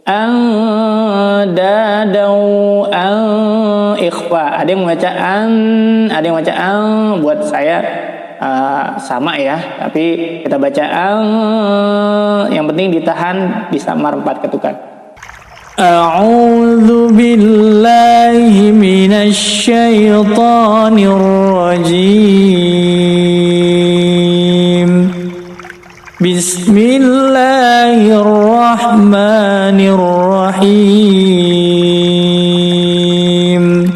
andadau an ikhfa. Ada yang membaca an, ada yang membaca an. Buat saya sama ya, tapi kita baca an. Yang penting ditahan di samar 4 ketukan. A'udzu billahi minasy syaithanir rajim. Bismillahirrahmanirrahim.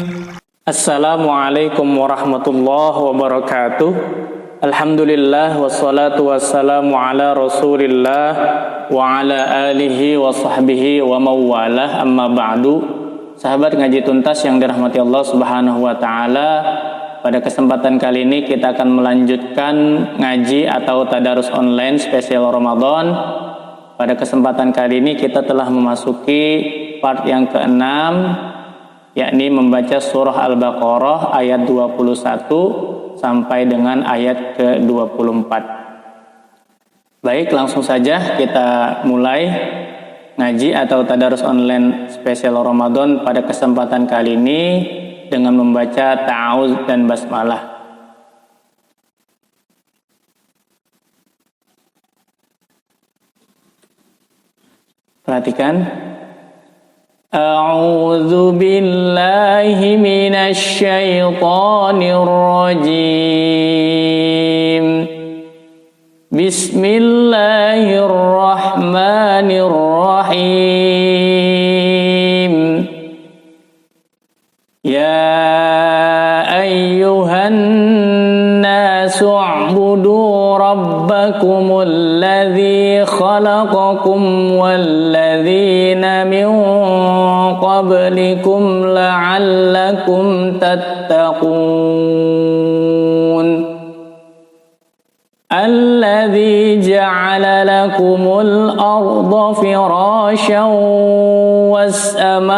Assalamualaikum warahmatullahi wabarakatuh. Alhamdulillah wassalatu wassalamu ala Rasulillah wa ala alihi wa sahbihi wa mawalah, amma ba'du. Sahabat ngaji tuntas yang dirahmati Allah Subhanahu wa taala, pada kesempatan kali ini kita akan melanjutkan ngaji atau tadarus online spesial Ramadan. Pada kesempatan kali ini kita telah memasuki part yang ke-6, yakni membaca surah Al-Baqarah ayat 21 sampai dengan ayat ke-24. Baik, langsung saja kita mulai ngaji atau tadarus online spesial Ramadan pada kesempatan kali ini dengan membaca ta'awuz dan basmalah. Perhatikan. A'udzu billahi minasy syaithanir rajim. Bismillahirrahmanirrahim. Ya ayyuhan nasu u'budu rabbakumul ladzi khalaqakum wal ladzina min qablikum la'allakum tattaqun. Alladzi ja'ala lakumul arda firasyan was samaa'a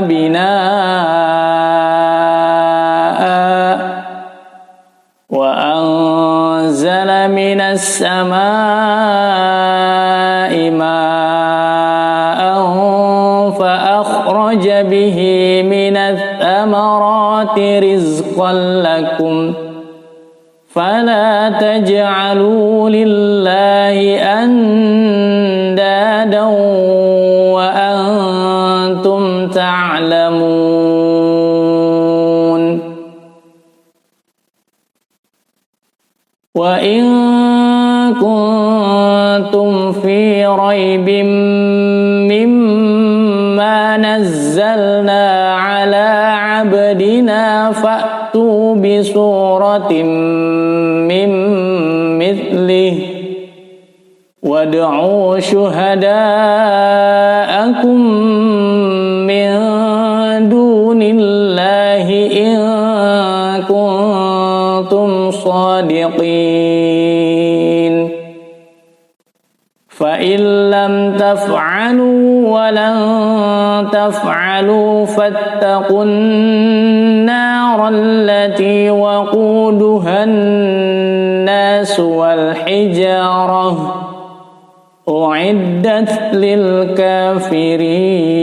binaa'a wa anzala minas samaa'i ma'an fa akhraja bihi minats thamarati rizqan lakum fala taj'alu lillahi andadan wa antum ta'lamun. Wa in kuntum fi raibin mimma nazzalna ala 'abdina fa'tu bi suratin wad'u syuhada'akum min dunillahi in kuntum shadiqin. Fa in lam taf'alu wa lan taf'alu fattaqun nar allati waquduha an-nas wal hijarah u'iddat lil kafirin.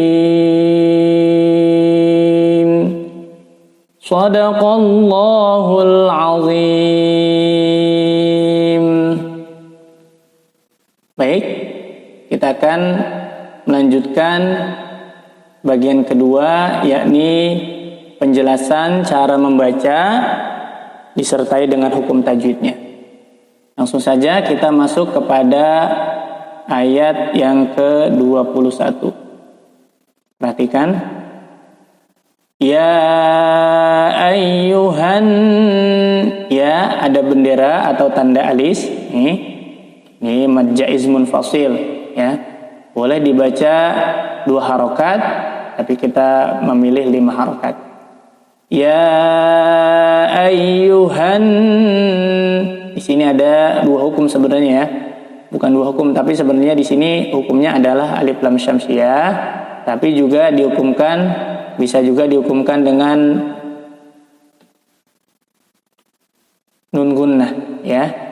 Shadaqallahul azim. Baik, kita akan melanjutkan bagian kedua, yakni penjelasan cara membaca disertai dengan hukum tajwidnya. Langsung saja kita masuk kepada ayat yang ke-21. Perhatikan. Ya ayyuhan, ya ada bendera atau tanda alis. Ini mad jaiz munfasil ya. Boleh dibaca 2 harokat, tapi kita memilih 5 harokat. Ya ayyuhan. Di sini ada 2 hukum sebenarnya ya. Bukan 2 hukum, tapi sebenarnya di sini hukumnya adalah alif lam syamsiyah, tapi juga dihukumkan, bisa juga dihukumkan dengan nun gunnah ya.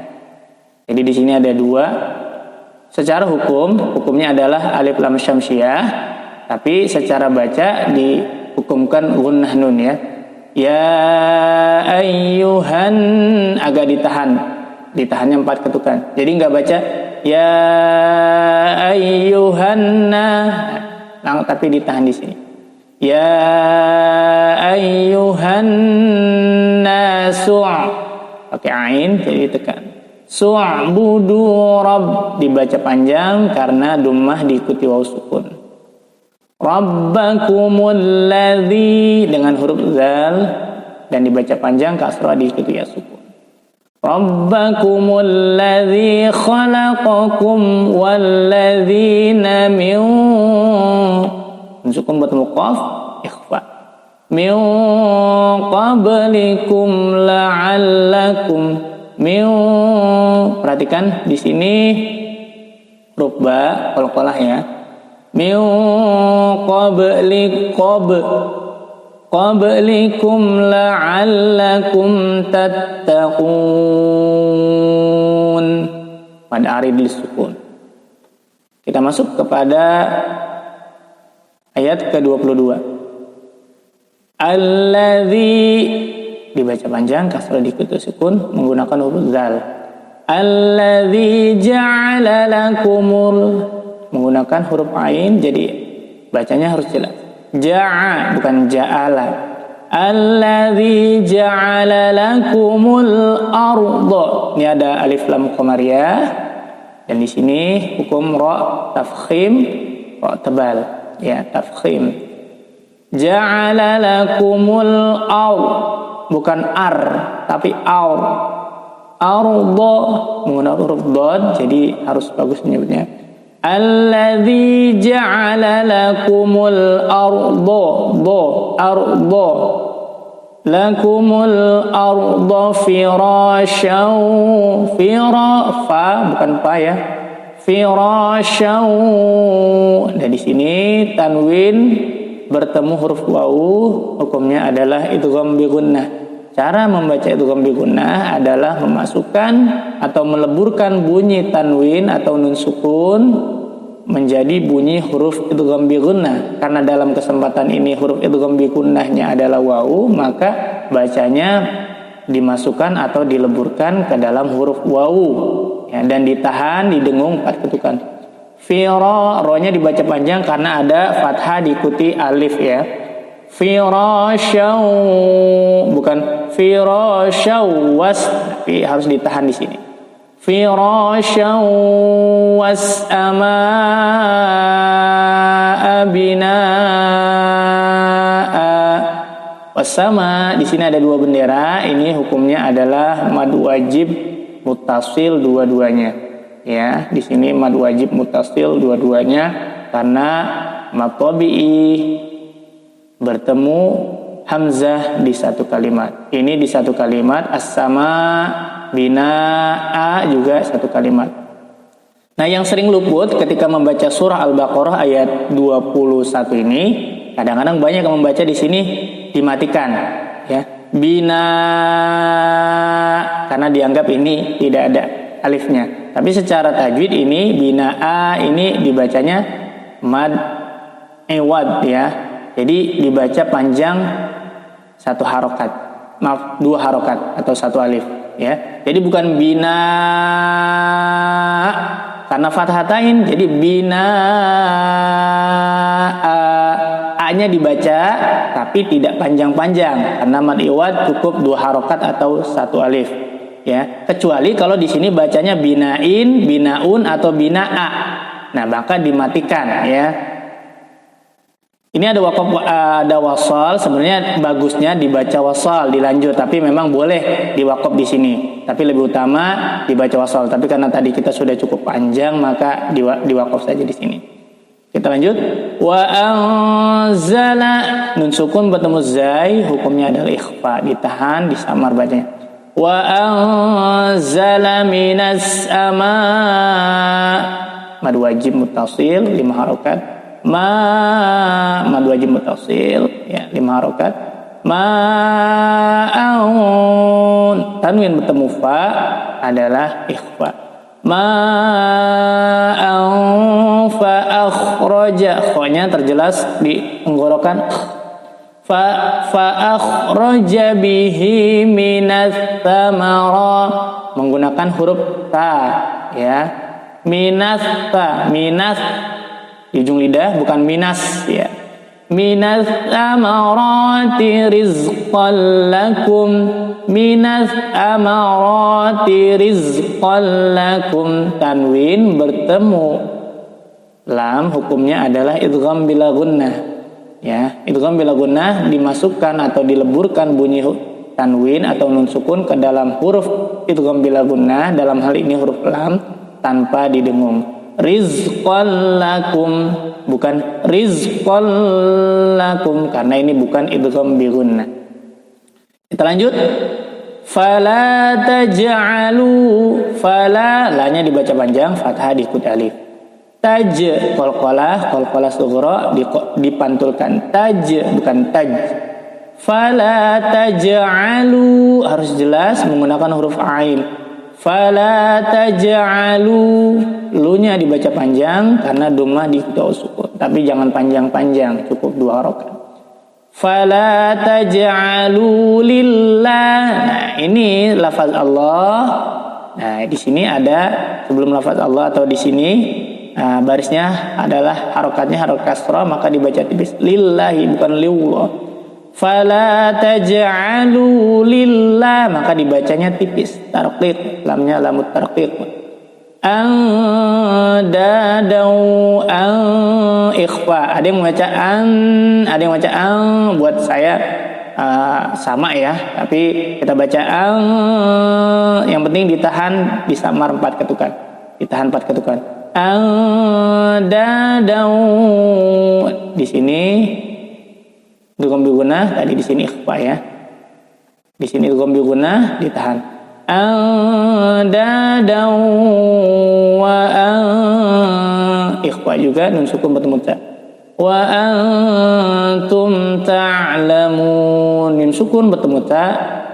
Jadi di sini ada 2. Secara hukumnya adalah alif lam syamsiyah, tapi secara baca dihukumkan gunnah nun ya. Ya ayyuhan, agak ditahannya 4 ketukan. Jadi nggak baca ya ayyuhanna, tapi ditahan di sini. Ya ayyuhan nasu, pakai ain jadi ditekan. Su'budu rabb, dibaca panjang karena dhammah diikuti waw sukun. Rabbakumul ladzi, dengan huruf zal dan dibaca panjang, kasrah diikuti ya sukun. Rabbakumul ladzi khalaqakum wal ladzina min, sukun bertemu qaf, ikhfa. Min qablikum la'allakum, min, perhatikan di sini huruf ba qalqalah ya. Min qablikum la'allakum tattaqun, pada aridil sukun. Kita masuk kepada ayat ke-22. Alladzi, dibaca panjang, kasrah diikuti sukun menggunakan huruf zal. Alladzi ja'ala lakumul, menggunakan huruf ain, jadi bacanya harus jelas. Ja'a, bukan ja'ala. Alladzi ja'ala lakumul arda. Ini ada alif lam qamariyah, dan di sini hukum ra tafkhim, ra tebal ya, tafkhim. Ja'ala lakumul bukan ar, tapi arda menggunakan huruf dad, jadi harus bagus menyebutnya. Alladzi ja'ala lakumul arda lakumul arda firasyaw, fa bukan pa ya, firasyaw. Dan di sini tanwin bertemu huruf wawu, hukumnya adalah idgham bi gunnah. Cara membaca idgham bi gunnah adalah memasukkan atau meleburkan bunyi tanwin atau nun sukun menjadi bunyi huruf idgham bi gunnah. Karena dalam kesempatan ini huruf idgham bi gunnahnya adalah wawu, maka bacanya dimasukkan atau dileburkan ke dalam huruf wawu ya, dan ditahan, didengung 4 ketukan. Fira, ro-nya dibaca panjang karena ada fathah diikuti alif ya. Firasyaw, bukan firasyaw was, tapi harus ditahan di sini. Firasyaw was amaa binaa. Wasama, di sini ada 2 bendera. Ini hukumnya adalah mad wajib muttasil dua-duanya. Ya, di sini mad wajib muttasil dua-duanya karena mad tabi'i bertemu hamzah di satu kalimat. Ini di satu kalimat, as-sama binaa juga satu kalimat. Nah, yang sering luput ketika membaca surah Al-Baqarah ayat 21 ini, kadang-kadang banyak yang membaca di sini dimatikan ya. Bina, karena dianggap ini tidak ada alifnya. Tapi secara tajwid ini binaa ini dibacanya mad iwad ya. Jadi dibaca panjang 1 harokat, maaf 2 harokat atau 1 alif ya. Jadi bukan bina karena fathatain, jadi bina a-nya dibaca tapi tidak panjang-panjang karena mad iwad cukup 2 harokat atau 1 alif. Ya, kecuali kalau di sini bacanya binain, binaun atau binaa. Nah, maka dimatikan ya. Ini ada wasal, sebenarnya bagusnya dibaca wasal dilanjut, tapi memang boleh diwakaf di sini. Tapi lebih utama dibaca wasal. Tapi karena tadi kita sudah cukup panjang, maka diwakaf saja di sini. Kita lanjut. Wa anzala, nun sukun bertemu zai, hukumnya adalah ikhfa, ditahan, disamar bacanya. Wa anzala minas sama, mad wajib muttasil 5 harokat. Mad wajib muttasil ya 5 harokat. Ma'aun, tanwin bertemu fa adalah ikhfa. ma'an fa akhraja, kha-nya terjelas di tenggorokan, fa akhraja bihi minas thamara, menggunakan huruf ta ya, minas di ujung lidah, bukan minas ya. Minas amarati rizqan lakum, minas amarati rizqan lakum, tanwin bertemu lam, hukumnya adalah idgham bila gunnah ya. Idgham bila gunnah dimasukkan atau dileburkan bunyi tanwin atau nun sukun ke dalam huruf idgham bila gunnah, dalam hal ini huruf lam, tanpa didengung. Rizqan lakum, bukan rizqan lakum, karena ini bukan idgham bi gunnah. Kita lanjut. Fala taj'alu, fala, la-nya dibaca panjang, fathah diikut alif. Taj, qalqalah sughra dipantulkan, taj bukan taj. Fala taj'alu, harus jelas menggunakan huruf ain. Fala taj'alu, lu-nya dibaca panjang karena dhammah diikuti sukun, tapi jangan panjang-panjang, cukup 2 harokat. Fala taj'alu lillah. Nah, ini lafaz Allah. Nah, di sini ada sebelum lafaz Allah atau di sini barisnya adalah harokatnya harokat kasrah, maka dibaca tipis, lillahi bukan liwallah. Fala taj'alu lillah, maka dibacanya tipis, tarqiq, lamnya lamut tarqiq. Andadau an ikhfa, ada yang membaca an, ada yang membaca an, buat saya sama ya, tapi kita baca an, yang penting ditahan di samar 4 ketukan, ditahan 4 ketukan. Andadau, di sini idgham bi gunnah, tadi di sini ikhfa ya. Di sini idgham bi gunnah ditahan. Andadau wa ikhfa juga, nun sukun bertemu ta. Wa antum ta'lamun, nun sukun bertemu ta,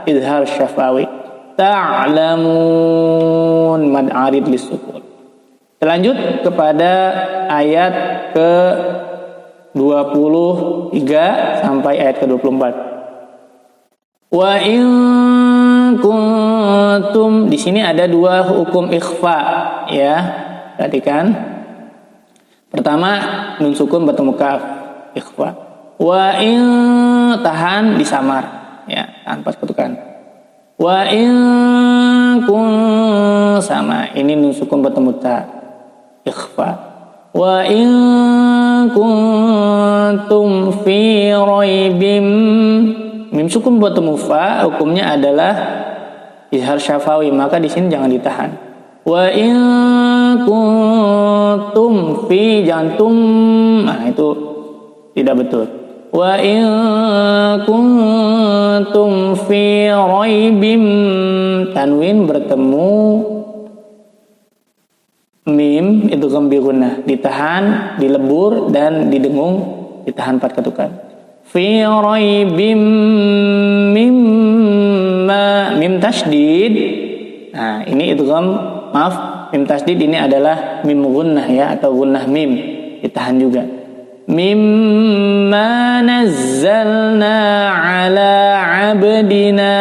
izhar syafawi. Ta'lamun, mad arid lis sukun. Lanjut kepada ayat ke 23 sampai ayat ke-24. Wa in kuntum, di sini ada 2 hukum ikhfa ya. Perhatikan. Pertama, nun sukun bertemu kaf, ikhfa. Wa in, tahan disamar ya, tanpa ketukan. Wa in kun, sama, ini nun sukun bertemu ta, ikhfa. Wa in kuntum fi raibim, mim sukun bertemu fa, hukumnya adalah izhar syafawi, maka di sini jangan ditahan. Wa in kuntum fi, jangan tum, nah itu tidak betul. Wa in kuntum fi raibim, tanwin bertemu mim, idgham bi gunnah, ditahan, dilebur dan didengung, ditahan 4 ketukan. Fi raibim mimma, mim tasydid. Nah, ini idgham, maaf, mim tasydid ini adalah mim gunnah ya, atau gunnah mim, ditahan juga. Mimma nazzalna ala abdina,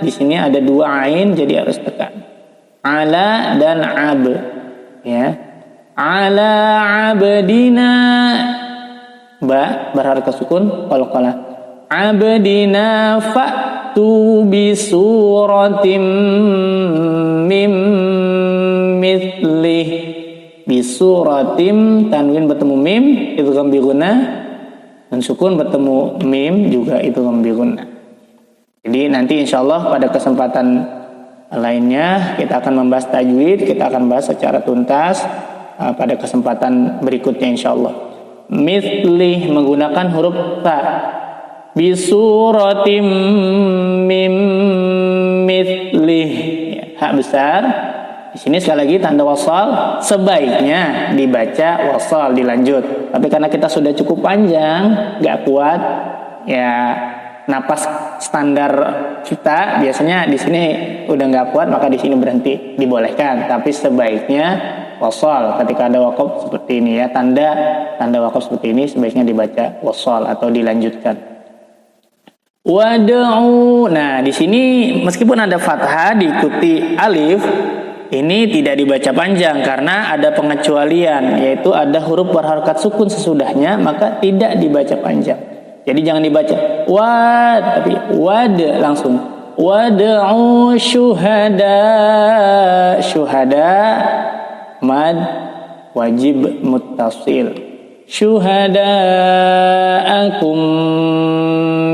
di sini ada 2 ain jadi harus tekan. Ala dan ab ya, ala abdina, ba berharkat sukun, qalqalah. Abdina fa'tu bi suratim mim mithlih, bi suratim, tanwin bertemu mim, idgham bi gunnah, dan sukun bertemu mim juga idgham bi gunnah. Jadi nanti insyaallah pada kesempatan lainnya kita akan membahas tajwid, kita akan bahas secara tuntas pada kesempatan berikutnya insyaallah. Mithlih menggunakan huruf ta, bisuratim mim mithlih ya, hak besar. Di sini sekali lagi tanda wasal, sebaiknya dibaca wasal dilanjut. Tapi karena kita sudah cukup panjang, nggak kuat ya, napas standar kita biasanya di sini udah nggak kuat, maka di sini berhenti, dibolehkan. Tapi sebaiknya wasal ketika ada waqaf seperti ini ya, tanda waqaf seperti ini sebaiknya dibaca wasal atau dilanjutkan. Wad'u. Nah, di sini meskipun ada fathah diikuti alif, ini tidak dibaca panjang karena ada pengecualian, yaitu ada huruf berharakat sukun sesudahnya, maka tidak dibaca panjang. Jadi jangan dibaca wad, tapi wad langsung. Wad'u syuhada. Syuhada mad wajib muttasil. Syuhada'akum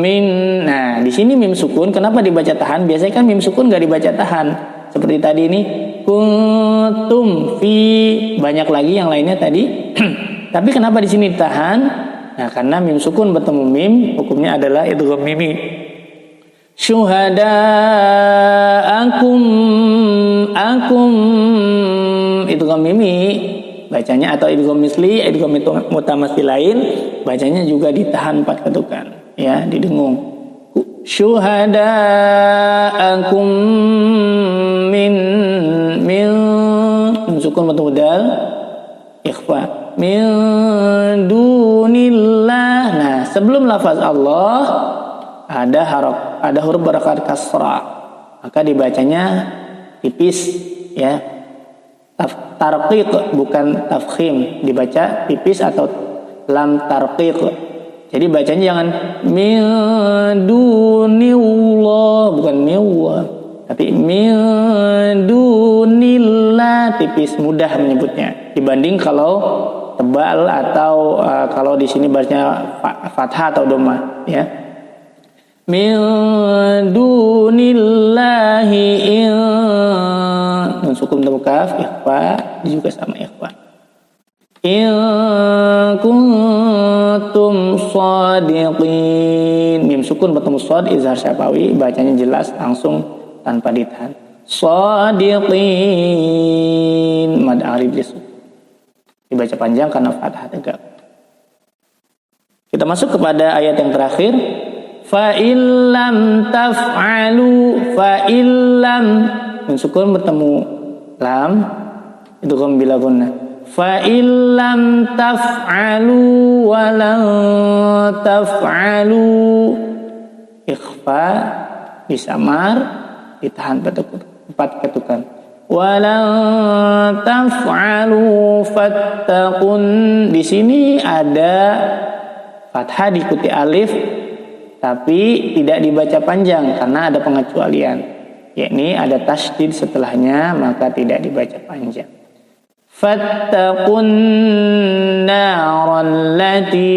min. Nah, di sini mim sukun kenapa dibaca tahan? Biasanya kan mim sukun enggak dibaca tahan. Seperti tadi ini kuntum fi, banyak lagi yang lainnya tadi. Tapi kenapa di sini tahan? Nah, karena mim sukun bertemu mim, hukumnya adalah idgham mimi. Syuhada'akum idgham mimi bacanya, atau idgham misli, idgham mutamatsil lain bacanya juga ditahan 4 ketukan ya, didengung. Syuhada'akum min sukun bertemu dal ikhfa min dunillah. Nah, sebelum lafaz Allah ada huruf berharakat kasrah, maka dibacanya tipis ya, tarqiq bukan tafkhim, dibaca tipis atau lam tarqiq. Jadi bacanya jangan min dunillah, bukan niwah, tapi min dunillah, tipis, mudah menyebutnya dibanding kalau tebal atau kalau di sini bacanya fathah atau dhamma ya. Min dunillahi in sukun bertemu kaf ikhfa juga sama ikhfa. In kuntum shadiqin, mim sukun bertemu shad izhar syafawi, bacanya jelas langsung tanpa ditahan. Shadiqin mad arif disukun, dibaca panjang karena fathah tegak. Kita masuk kepada ayat yang terakhir. Fa illam taf'alu, fa illam sukun bertemu lam itu kan bila gunnah. Fa illam taf'alu wa lan taf'alu, ikhfa disamar ditahan 4 ketukan. Walan taf'alu fattaqun, di sini ada fathah diikuti alif tapi tidak dibaca panjang karena ada pengecualian, yakni ada tasydid setelahnya, maka tidak dibaca panjang. Fattaqun narallati,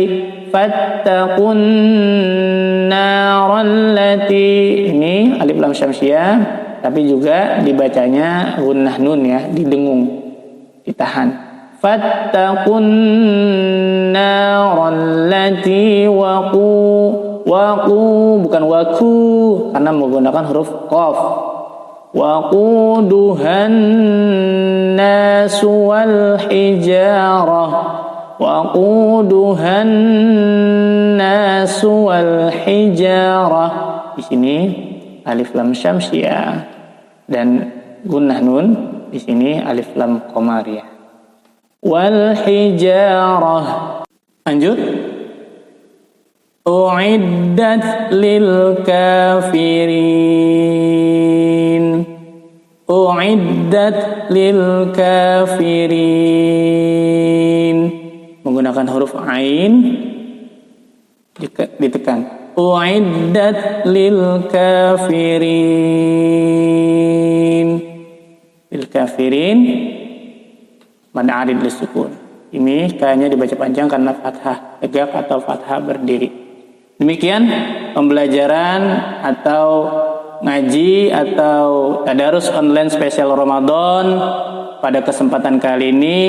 ini alif lam syamsiyah, tapi juga dibacanya gunnah nun ya, didengung, ditahan. Fattaqun narallati waqu bukan waku karena menggunakan huruf qaf. Waquduhan nasu wal hijarah, waquduhan nasu wal hijarah. Di sini alif lam syamsiyah dan gunnah nun, di sini alif lam qamariyah. Wal hijarah. Lanjut. U'iddat lil kafirin. U'iddat lil kafirin. Menggunakan huruf ain ditekan. U'iddat lil kafirin. Lil kafirin mad arid lisukun. Ini kayaknya dibaca panjang karena fathah tegak atau fathah berdiri. Demikian pembelajaran atau ngaji atau tadarus online spesial Ramadan pada kesempatan kali ini.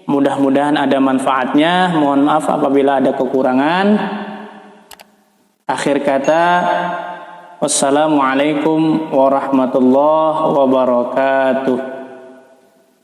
Mudah-mudahan ada manfaatnya. Mohon maaf apabila ada kekurangan. Akhir kata, wassalamualaikum warahmatullahi wabarakatuh.